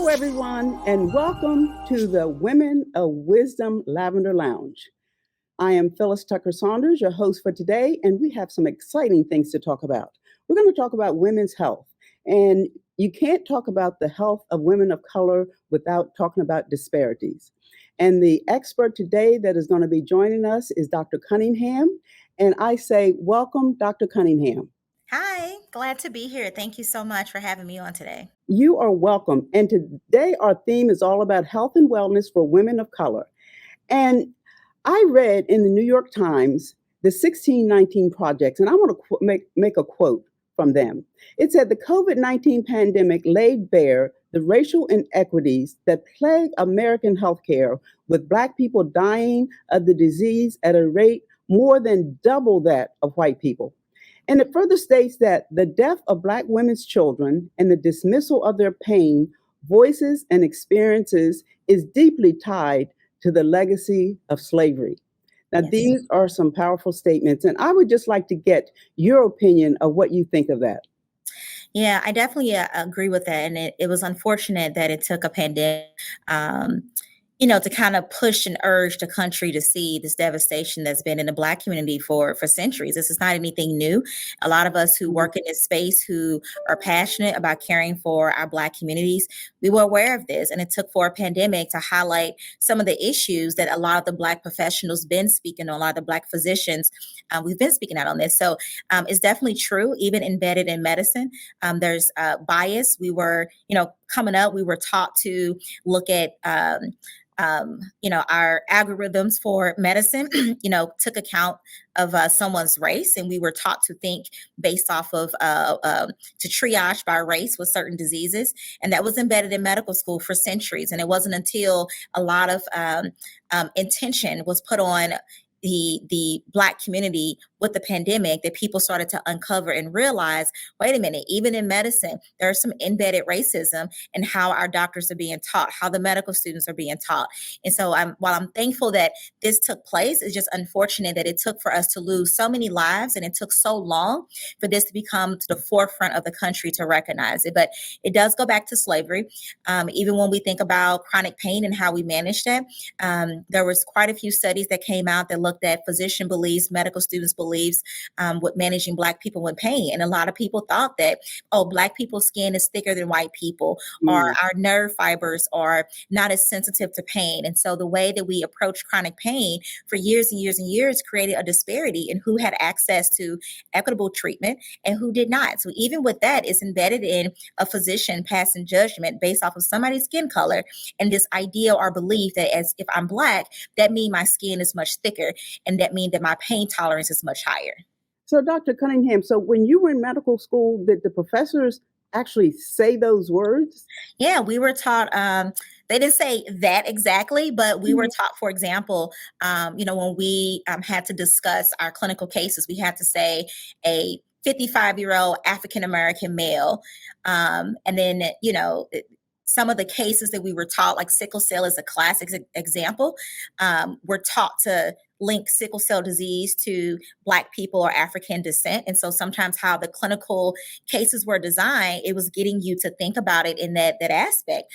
Hello, everyone, and welcome to the Women of Wisdom Lavender Lounge. I am Phyllis Tucker Saunders, your host for today, and we have some exciting things to talk about. We're going to talk about women's health, and you can't talk about the health of women of color without talking about disparities. And the expert today that is going to be joining us is Dr. Cunningham, and I say, welcome, Dr. Cunningham. Hi, glad to be here. Thank you so much for having me on today. You are welcome. And today our theme is all about health and wellness for women of color. And I read in the New York Times the 1619 projects, and I want to make a quote from them. It said the COVID-19 pandemic laid bare the racial inequities that plague American healthcare, with Black people dying of the disease at a rate more than double that of white people. And it further states that the death of Black women's children and the dismissal of their pain, voices, and experiences is deeply tied to the legacy of slavery. Now, Yes. these are some powerful statements, and I would just like to get your opinion of what you think of that. Yeah, I definitely agree with that. And it was unfortunate that it took a pandemic, to kind of push and urge the country to see this devastation that's been in the Black community for centuries. This is not anything new. A lot of us who work in this space, who are passionate about caring for our Black communities, we were aware of this. And it took for a pandemic to highlight some of the issues that a lot of the Black professionals been speaking on, a lot of the Black physicians, we've been speaking out on this. So it's definitely true, even embedded in medicine. There's bias. We were, coming up, we were taught to look at our algorithms for medicine, took account of someone's race, and we were taught to think based off of to triage by race with certain diseases, and that was embedded in medical school for centuries. And it wasn't until a lot of intention was put on the Black community with the pandemic that people started to uncover and realize, wait a minute, even in medicine, there's some embedded racism in how our doctors are being taught, how the medical students are being taught. And so while I'm thankful that this took place, it's just unfortunate that it took for us to lose so many lives, and it took so long for this to become to the forefront of the country to recognize it. But it does go back to slavery. Even when we think about chronic pain and how we manage that, there was quite a few studies that came out that looked at physician beliefs, medical students' beliefs with managing Black people with pain. And a lot of people thought that, Black people's skin is thicker than white people, or our nerve fibers are not as sensitive to pain. And so the way that we approach chronic pain for years and years and years created a disparity in who had access to equitable treatment and who did not. So even with that, it's embedded in a physician passing judgment based off of somebody's skin color and this idea or belief that as if I'm Black, that means my skin is much thicker, and that means that my pain tolerance is much higher. So, Dr. Cunningham, so when you were in medical school, did the professors actually say those words? Yeah, we were taught, they didn't say that exactly, but we were taught, for example, when we had to discuss our clinical cases, we had to say a 55-year-old African-American male. And then, some of the cases that we were taught, like sickle cell is a classic example, we're taught to link sickle cell disease to Black people or African descent. And so sometimes how the clinical cases were designed, it was getting you to think about it in that aspect.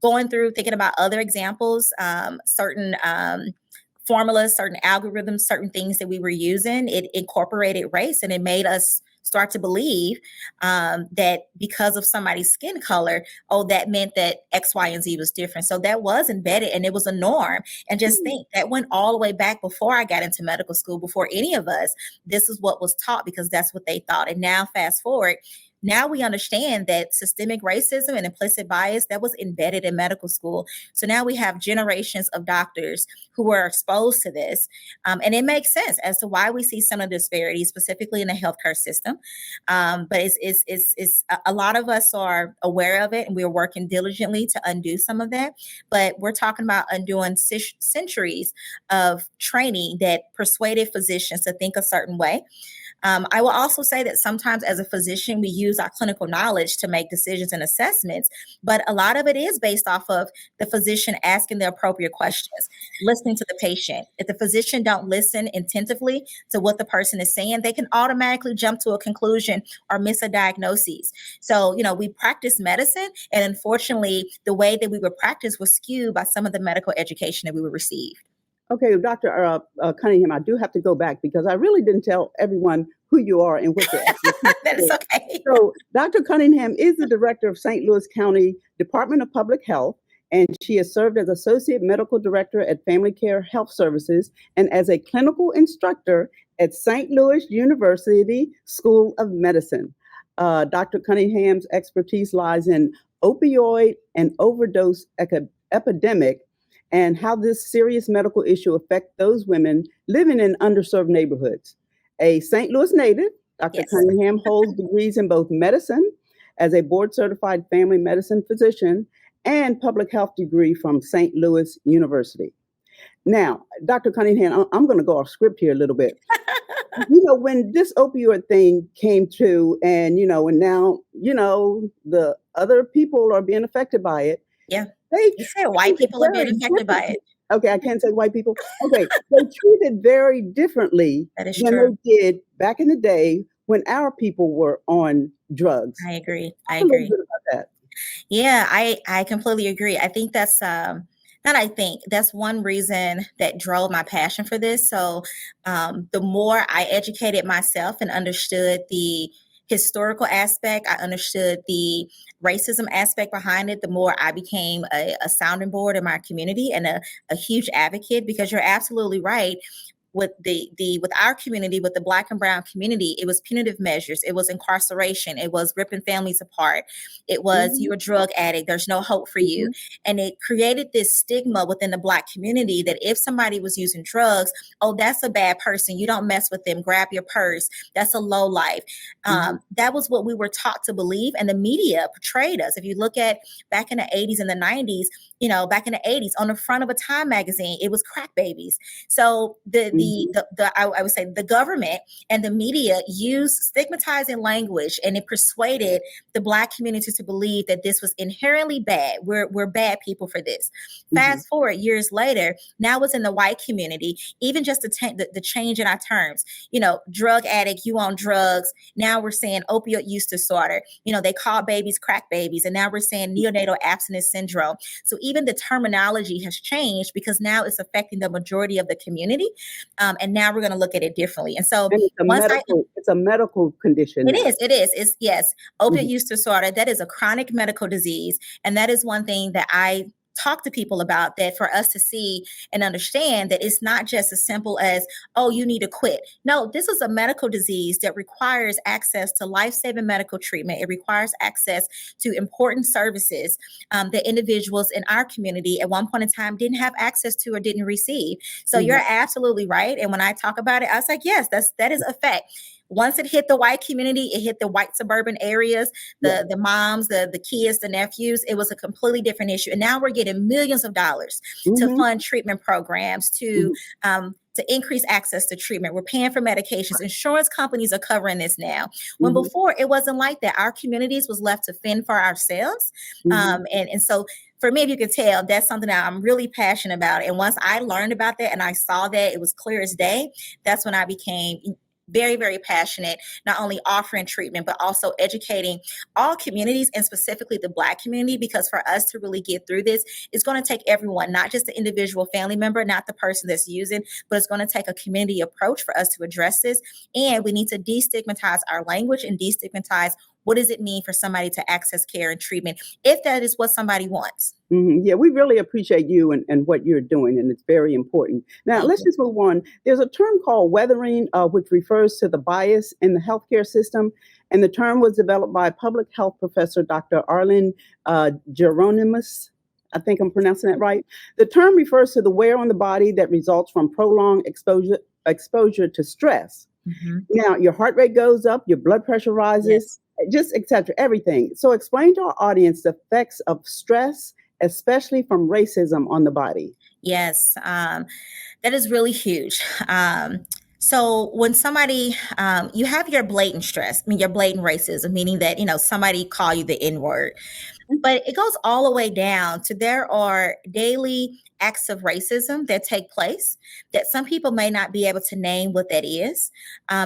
Going through, thinking about other examples, certain formulas, certain algorithms, certain things that we were using, it incorporated race, and it made us start to believe that because of somebody's skin color, that meant that X, Y, and Z was different. So that was embedded, and it was a norm. And just think, that went all the way back before I got into medical school, before any of us. This is what was taught because that's what they thought. And now fast forward, now we understand that systemic racism and implicit bias, that was embedded in medical school. So now we have generations of doctors who were exposed to this. And it makes sense as to why we see some of the disparities, specifically in the healthcare system. But it's a lot of us are aware of it, and we're working diligently to undo some of that. But we're talking about undoing centuries of training that persuaded physicians to think a certain way. I will also say that sometimes as a physician, we use use our clinical knowledge to make decisions and assessments. But a lot of it is based off of the physician asking the appropriate questions, listening to the patient. If the physician don't listen attentively to what the person is saying, they can automatically jump to a conclusion or miss a diagnosis. So, we practice medicine, and unfortunately, the way that we would practice was skewed by some of the medical education that we would receive. Okay, Dr. Cunningham, I do have to go back because I really didn't tell everyone who you are and what your expertise That is is. okay. So, Dr. Cunningham is the director of St. Louis County Department of Public Health, and she has served as Associate Medical Director at Family Care Health Services and as a clinical instructor at St. Louis University School of Medicine. Dr. Cunningham's expertise lies in opioid and overdose epidemic and how this serious medical issue affects those women living in underserved neighborhoods. A St. Louis native, Dr. Yes. Cunningham holds degrees in both medicine as a board-certified family medicine physician and public health degree from St. Louis University. Now, Dr. Cunningham, I'm going to go off script here a little bit. When this opioid thing came to, and now, the other people are being affected by it. Yeah. They You said white people are being affected by it. Okay, I can't say white people. Okay, they treated very differently That is than true. they did back in the day when our people were on drugs. I agree. Talk a little bit about that. Yeah, I completely agree. I think that's that's one reason that drove my passion for this. So the more I educated myself and understood the historical aspect, I understood the racism aspect behind it, the more I became a sounding board in my community and a huge advocate, because you're absolutely right. With with our community, with the Black and Brown community, it was punitive measures, it was incarceration, it was ripping families apart, it was you're a drug addict, there's no hope for you. And it created this stigma within the Black community that if somebody was using drugs, oh, that's a bad person, you don't mess with them, grab your purse, that's a low life. That was what we were taught to believe, and the media portrayed us. If you look at back in the 80s and the 90s, back in the 80s, on the front of a Time magazine, it was crack babies. So I would say the government and the media used stigmatizing language, and it persuaded the Black community to believe that this was inherently bad. We're bad people for this. Fast forward years later, now it's in the white community, even just the change in our terms. Drug addict, you on drugs. Now we're saying opioid use disorder. They call babies crack babies, and now we're saying neonatal abstinence syndrome. So even the terminology has changed because now it's affecting the majority of the community. And now we're going to look at it differently. And so it's a medical condition. It is. It's yes. Opioid use disorder. That is a chronic medical disease. And that is one thing that I talk to people about, that for us to see and understand that it's not just as simple as, oh, you need to quit. No, this is a medical disease that requires access to life-saving medical treatment. It requires access to important services that individuals in our community at one point in time didn't have access to or didn't receive. So you're absolutely right. And when I talk about it, I was like, yes, that is a fact. Once it hit the white community, it hit the white suburban areas, the moms, the kids, the nephews. It was a completely different issue. And now we're getting millions of dollars to fund treatment programs, to increase access to treatment. We're paying for medications. Insurance companies are covering this now. When before, it wasn't like that. Our communities was left to fend for ourselves. And so for me, if you could tell, that's something that I'm really passionate about. And once I learned about that and I saw that it was clear as day, that's when I became very, very passionate, not only offering treatment, but also educating all communities, and specifically the Black community, because for us to really get through this, it's going to take everyone, not just the individual family member, not the person that's using, but it's going to take a community approach for us to address this. And we need to destigmatize our language and destigmatize what does it mean for somebody to access care and treatment if that is what somebody wants. Yeah, we really appreciate you and what you're doing, and it's very important. Now, let's just move on. There's a term called weathering, which refers to the bias in the healthcare system, and the term was developed by public health professor Dr. Arlen Geronimus. I think I'm pronouncing that right. The term refers to the wear on the body that results from prolonged exposure to stress. Now, your heart rate goes up, your blood pressure rises, just etc. Everything. So explain to our audience the effects of stress, especially from racism, on the body. Yes, that is really huge. So when somebody, you have your blatant stress, I mean, your blatant racism, meaning that, somebody call you the N word. But it goes all the way down to there are daily acts of racism that take place that some people may not be able to name what that is.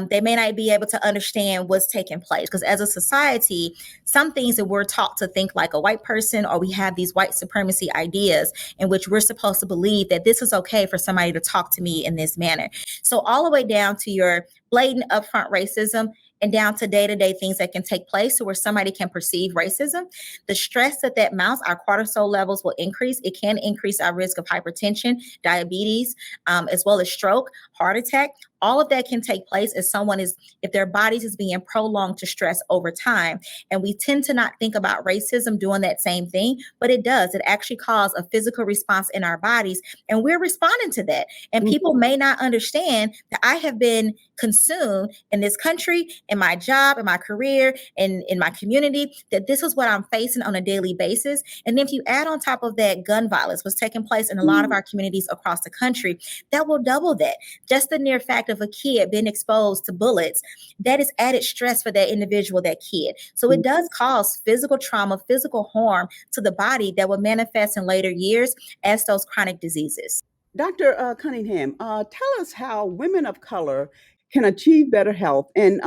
They may not be able to understand what's taking place because as a society, some things that we're taught to think like a white person, or we have these white supremacy ideas in which we're supposed to believe that this is okay for somebody to talk to me in this manner. So all the way down to your blatant upfront racism and down to day-to-day things that can take place, so where somebody can perceive racism. The stress that mounts, our cortisol levels will increase. It can increase our risk of hypertension, diabetes, as well as stroke, heart attack. All of that can take place if their bodies is being prolonged to stress over time. And we tend to not think about racism doing that same thing, but it does. It actually causes a physical response in our bodies, and we're responding to that. And people may not understand that I have been consumed in this country, in my job, in my career, in my community, that this is what I'm facing on a daily basis. And if you add on top of that gun violence, what's taking place in a lot of our communities across the country, that will double that. Just the near fact of a kid being exposed to bullets, that is added stress for that individual, that kid. So it does cause physical trauma, physical harm to the body that will manifest in later years as those chronic diseases. Dr. Cunningham, tell us how women of color can achieve better health, and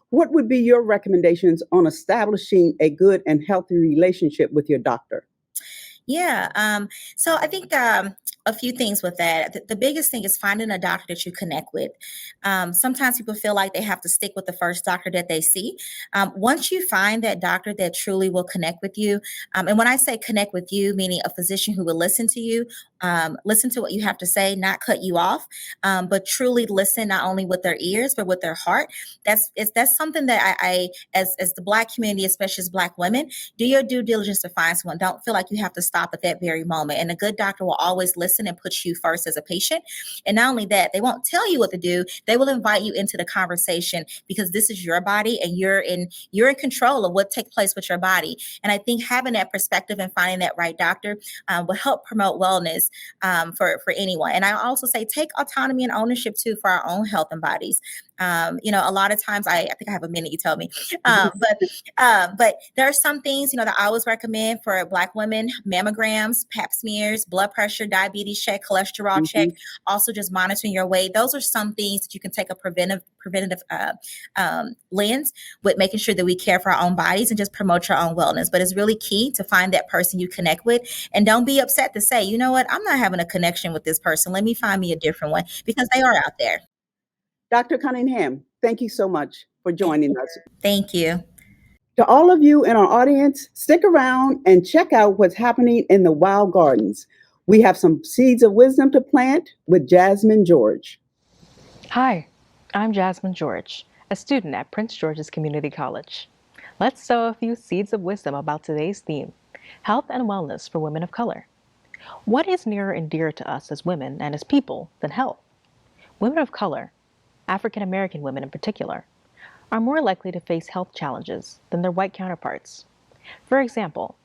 what would be your recommendations on establishing a good and healthy relationship with your doctor? Yeah. So I think a few things with that. The biggest thing is finding a doctor that you connect with. Sometimes people feel like they have to stick with the first doctor that they see. Once you find that doctor that truly will connect with you, and when I say connect with you, meaning a physician who will listen to you, listen to what you have to say, not cut you off, but truly listen not only with their ears but with their heart. That's something that I as the Black community, especially as Black women, do your due diligence to find someone. Don't feel like you have to stop at that very moment. And a good doctor will always listen and put you first as a patient. And not only that, they won't tell you what to do. They will invite you into the conversation because this is your body and you're in control of what takes place with your body. And I think having that perspective and finding that right doctor will help promote wellness for anyone. And I also say take autonomy and ownership too for our own health and bodies. A lot of times I think I have a minute, you tell me. But there are some things, that I always recommend for Black women: mammograms, pap smears, blood pressure, diabetes check, cholesterol check, also just monitoring your weight. Those are some things that you can take a preventative lens with, making sure that we care for our own bodies and just promote your own wellness. But it's really key to find that person you connect with, and don't be upset to say, you know what, I'm not having a connection with this person. Let me find me a different one, because they are out there. Dr. Cunningham, thank you so much for joining us. Thank you. To all of you in our audience, stick around and check out what's happening in the Wild Gardens. We have some seeds of wisdom to plant with Jasmine George. Hi, I'm Jasmine George, a student at Prince George's Community College. Let's sow a few seeds of wisdom about today's theme: health and wellness for women of color. What is nearer and dearer to us as women and as people than health? Women of color, African American women in particular, are more likely to face health challenges than their white counterparts. For example,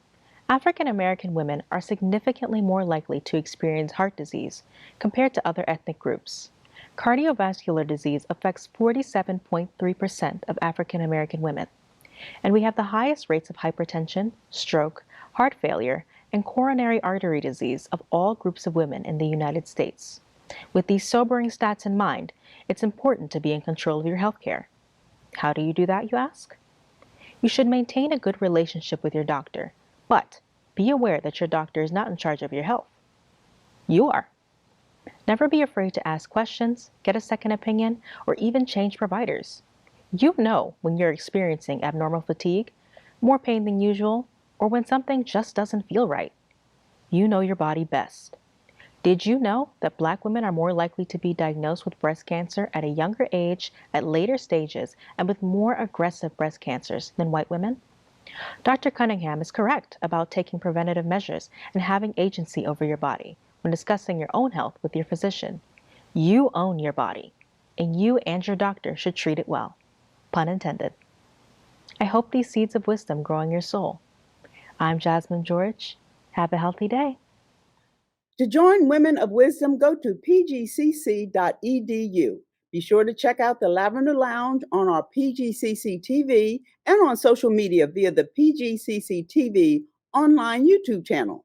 African American women are significantly more likely to experience heart disease compared to other ethnic groups. Cardiovascular disease affects 47.3% of African American women, and we have the highest rates of hypertension, stroke, heart failure, and coronary artery disease of all groups of women in the United States. With these sobering stats in mind, it's important to be in control of your health care. How do you do that, you ask? You should maintain a good relationship with your doctor, but be aware that your doctor is not in charge of your health. You are. Never be afraid to ask questions, get a second opinion, or even change providers. You know when you're experiencing abnormal fatigue, more pain than usual, or when something just doesn't feel right. You know your body best. Did you know that Black women are more likely to be diagnosed with breast cancer at a younger age, at later stages, and with more aggressive breast cancers than white women? Dr. Cunningham is correct about taking preventative measures and having agency over your body when discussing your own health with your physician. You own your body, and you and your doctor should treat it well. Pun intended. I hope these seeds of wisdom grow in your soul. I'm Jasmine George. Have a healthy day. To join Women of Wisdom, go to PGCC.edu. Be sure to check out the Lavender Lounge on our PGCC TV and on social media via the PGCC TV online YouTube channel.